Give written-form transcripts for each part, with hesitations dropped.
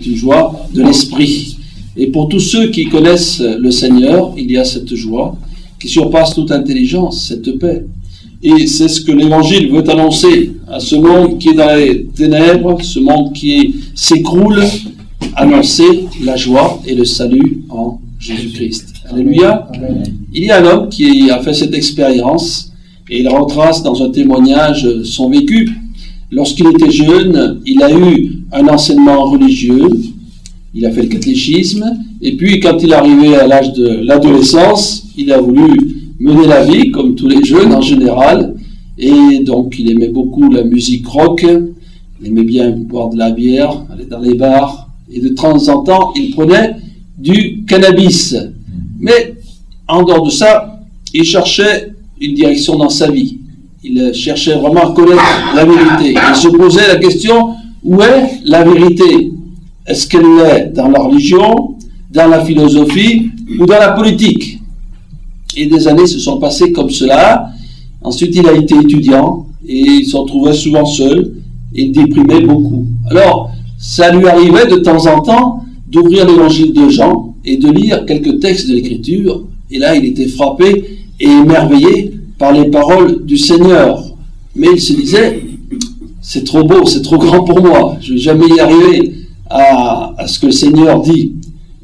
une joie de l'esprit. Et pour tous ceux qui connaissent le Seigneur, il y a cette joie qui surpasse toute intelligence, cette paix. Et c'est ce que l'Évangile veut annoncer à ce monde qui est dans les ténèbres, ce monde qui s'écroule, annoncer la joie et le salut en Jésus-Christ. Alléluia. Il y a un homme qui a fait cette expérience et il retrace dans un témoignage son vécu. Lorsqu'il était jeune, il a eu un enseignement religieux, il a fait le catéchisme, et puis quand il est arrivé à l'âge de l'adolescence, il a voulu mener la vie, comme tous les jeunes en général, et donc il aimait beaucoup la musique rock, il aimait bien boire de la bière, aller dans les bars, et de temps en temps, il prenait du cannabis. Mais en dehors de ça, il cherchait une direction dans sa vie. Il cherchait vraiment à connaître la vérité. Il se posait la question, où est la vérité? Est-ce qu'elle est dans la religion, dans la philosophie ou dans la politique? Et des années se sont passées comme cela. Ensuite, il a été étudiant et il se retrouvait souvent seul et il déprimait beaucoup. Alors, ça lui arrivait de temps en temps d'ouvrir l'évangile de Jean et de lire quelques textes de l'Écriture. Et là, il était frappé et émerveillé par les paroles du Seigneur. Mais il se disait, c'est trop beau, c'est trop grand pour moi, je ne vais jamais y arriver à ce que le Seigneur dit.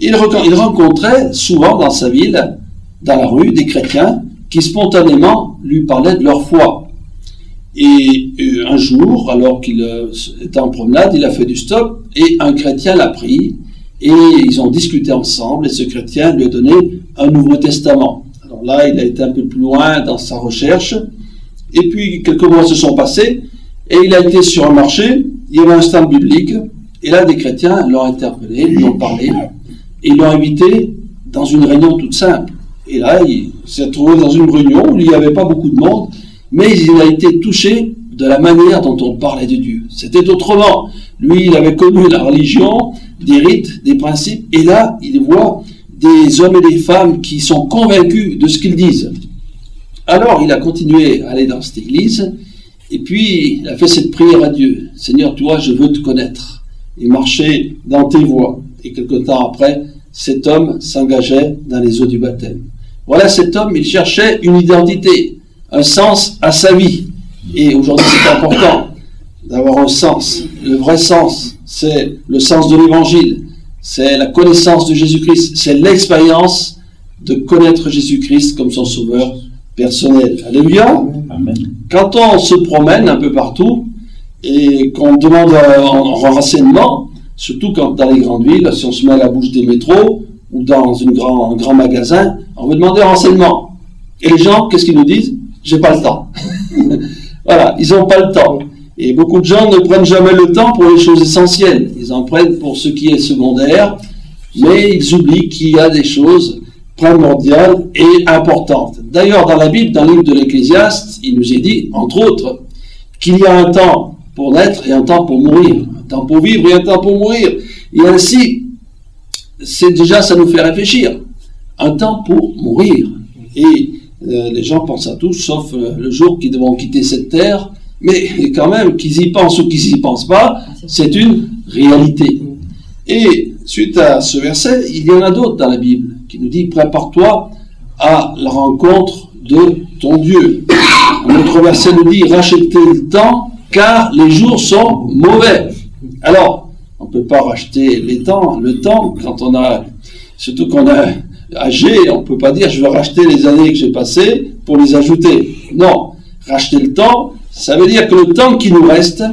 Il rencontrait souvent dans sa ville, dans la rue, des chrétiens qui spontanément lui parlaient de leur foi. Et un jour, alors qu'il était en promenade, il a fait du stop et un chrétien l'a pris et ils ont discuté ensemble et ce chrétien lui a donné un Nouveau Testament. Alors là, il a été un peu plus loin dans sa recherche et puis quelques mois se sont passés et il a été sur un marché, il y avait un stand biblique et là des chrétiens l'ont interpellé, lui ont parlé et l'ont invité dans une réunion toute simple. Et là, il s'est trouvé dans une réunion où il n'y avait pas beaucoup de monde, mais il a été touché de la manière dont on parlait de Dieu. C'était autrement. Lui, il avait connu la religion, des rites, des principes, et là, il voit des hommes et des femmes qui sont convaincus de ce qu'ils disent. Alors, il a continué à aller dans cette église, et puis il a fait cette prière à Dieu. Seigneur, toi, je veux te connaître, et marcher dans tes voies. Et quelque temps après, cet homme s'engageait dans les eaux du baptême. Voilà, cet homme, il cherchait une identité, un sens à sa vie. Et aujourd'hui, c'est important d'avoir un sens. Le vrai sens, c'est le sens de l'Évangile. C'est la connaissance de Jésus-Christ. C'est l'expérience de connaître Jésus-Christ comme son sauveur personnel. Alléluia. Amen. Quand on se promène un peu partout et qu'on demande un renseignement, surtout quand dans les grandes villes, si on se met à la bouche des métros ou dans un grand magasin, on veut demander un renseignement. Et les gens, qu'est-ce qu'ils nous disent? J'ai pas le temps. Voilà, ils n'ont pas le temps. Et beaucoup de gens ne prennent jamais le temps pour les choses essentielles. Ils en prennent pour ce qui est secondaire, mais ils oublient qu'il y a des choses primordiales et importantes. D'ailleurs, dans la Bible, dans le livre de l'Ecclésiaste, il nous est dit, entre autres, qu'il y a un temps pour naître et un temps pour mourir, un temps pour vivre et un temps pour mourir. Et ainsi, ça nous fait réfléchir. Un temps pour mourir. Et les gens pensent à tout, sauf le jour qu'ils devront quitter cette terre. Mais quand même, qu'ils y pensent ou qu'ils n'y pensent pas, c'est une réalité. Et suite à ce verset, il y en a d'autres dans la Bible qui nous dit « Prépare-toi à la rencontre de ton Dieu ». Un autre verset nous dit « Rachetez le temps, car les jours sont mauvais ». Alors, on ne peut pas racheter le temps, quand on a, surtout qu'on est âgé, on ne peut pas dire « Je vais racheter les années que j'ai passées pour les ajouter ». Non, racheter le temps, ça veut dire que le temps qui nous reste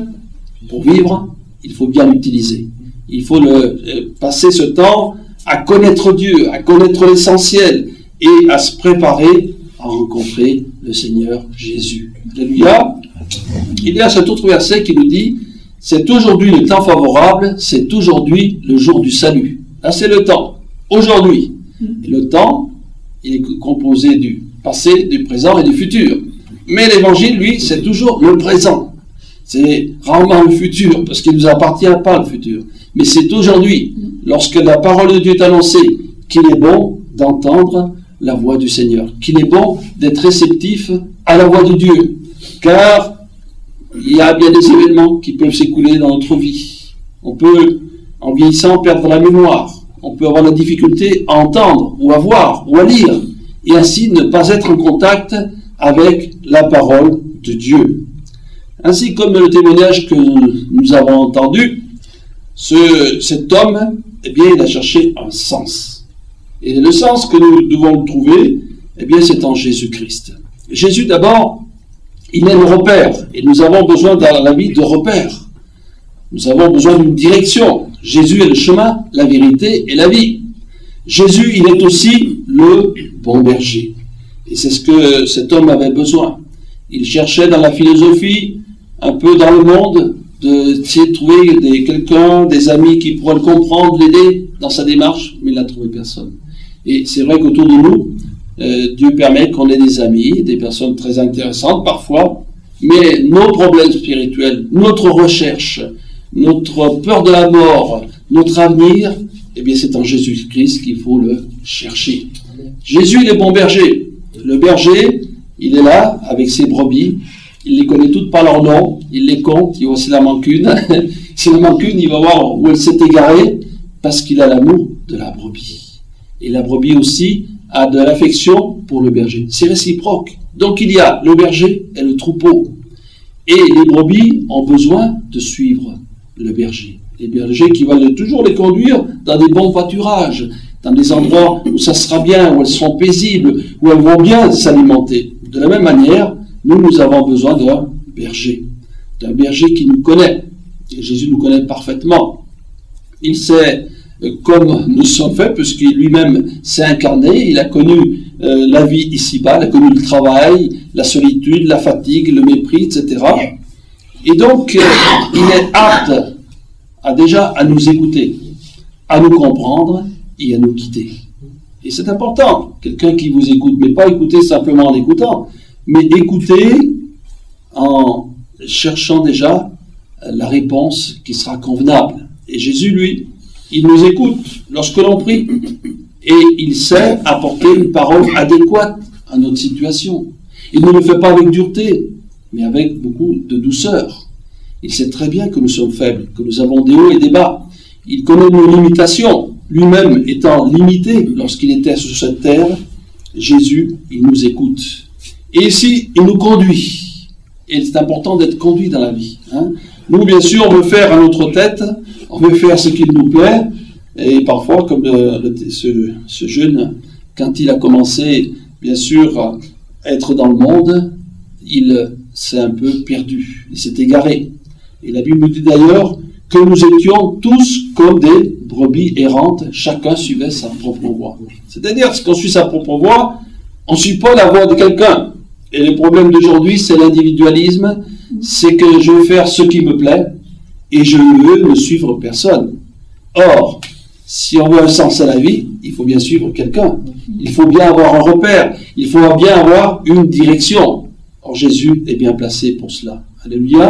pour vivre, il faut bien l'utiliser. Il faut passer ce temps à connaître Dieu, à connaître l'essentiel et à se préparer à rencontrer le Seigneur Jésus. Alléluia. Il y a cet autre verset qui nous dit « C'est aujourd'hui le temps favorable, c'est aujourd'hui le jour du salut ». Là, c'est le temps, aujourd'hui. Et le temps, il est composé du passé, du présent et du futur. Mais l'évangile, lui, c'est toujours le présent. C'est rarement le futur, parce qu'il ne nous appartient pas le futur. Mais c'est aujourd'hui, lorsque la parole de Dieu est annoncée, qu'il est bon d'entendre la voix du Seigneur, qu'il est bon d'être réceptif à la voix de Dieu. Car il y a bien des événements qui peuvent s'écouler dans notre vie. On peut en vieillissant, perdre la mémoire. On peut avoir la difficulté à entendre, ou à voir, ou à lire, et ainsi ne pas être en contact avec la parole de Dieu. Ainsi comme le témoignage que nous avons entendu, cet homme, eh bien, il a cherché un sens. Et le sens que nous devons trouver, eh bien, c'est en Jésus-Christ. Jésus, d'abord, il est le repère, et nous avons besoin dans la vie de repères. Nous avons besoin d'une direction. Jésus est le chemin, la vérité et la vie. Jésus, il est aussi le bon berger. Et c'est ce que cet homme avait besoin. Il cherchait dans la philosophie, un peu dans le monde, d'essayer de trouver quelqu'un, des amis qui pourraient le comprendre, l'aider dans sa démarche, mais il n'a trouvé personne. Et c'est vrai qu'autour de nous, Dieu permet qu'on ait des amis, des personnes très intéressantes parfois, mais nos problèmes spirituels, notre recherche, notre peur de la mort, notre avenir, eh bien c'est en Jésus-Christ qu'il faut le chercher. Jésus, il est bon berger. Le berger, il est là avec ses brebis, il les connaît toutes par leur nom, il les compte, il voit s'il en manque une. S'il en manque une, il va voir où elle s'est égarée, parce qu'il a l'amour de la brebis. Et la brebis aussi a de l'affection pour le berger. C'est réciproque. Donc il y a le berger et le troupeau. Et les brebis ont besoin de suivre le berger. Les bergers qui veulent toujours les conduire dans des bons pâturages, dans des endroits où ça sera bien, où elles seront paisibles, où elles vont bien s'alimenter. De la même manière, nous avons besoin d'un berger qui nous connaît. Et Jésus nous connaît parfaitement. Il sait comme nous sommes faits, puisqu'il lui-même s'est incarné, il a connu la vie ici-bas, il a connu le travail, la solitude, la fatigue, le mépris, etc. Et donc, il est apte déjà à nous écouter, à nous comprendre et à nous guider. Et c'est important, quelqu'un qui vous écoute, mais pas écouter simplement en écoutant, mais écouter en cherchant déjà la réponse qui sera convenable. Et Jésus, lui, il nous écoute lorsque l'on prie, et il sait apporter une parole adéquate à notre situation. Il ne le fait pas avec dureté, mais avec beaucoup de douceur. Il sait très bien que nous sommes faibles, que nous avons des hauts et des bas. Il connaît nos limitations. Lui-même étant limité lorsqu'il était sur cette terre, Jésus, il nous écoute. Et ici, il nous conduit. Et c'est important d'être conduit dans la vie. Nous, bien sûr, on veut faire à notre tête, on veut faire ce qu'il nous plaît. Et parfois, comme ce jeune, quand il a commencé, bien sûr, à être dans le monde, il s'est un peu perdu, il s'est égaré. Et la Bible nous dit d'ailleurs que nous étions tous comme des brebis errantes, chacun suivait sa propre voie. C'est-à-dire, qu'on suit sa propre voie, on ne suit pas la voie de quelqu'un. Et le problème d'aujourd'hui, c'est l'individualisme, c'est que je veux faire ce qui me plaît, et je ne veux ne suivre personne. Or, si on veut un sens à la vie, il faut bien suivre quelqu'un. Il faut bien avoir un repère, il faut bien avoir une direction. Or, Jésus est bien placé pour cela. Alléluia.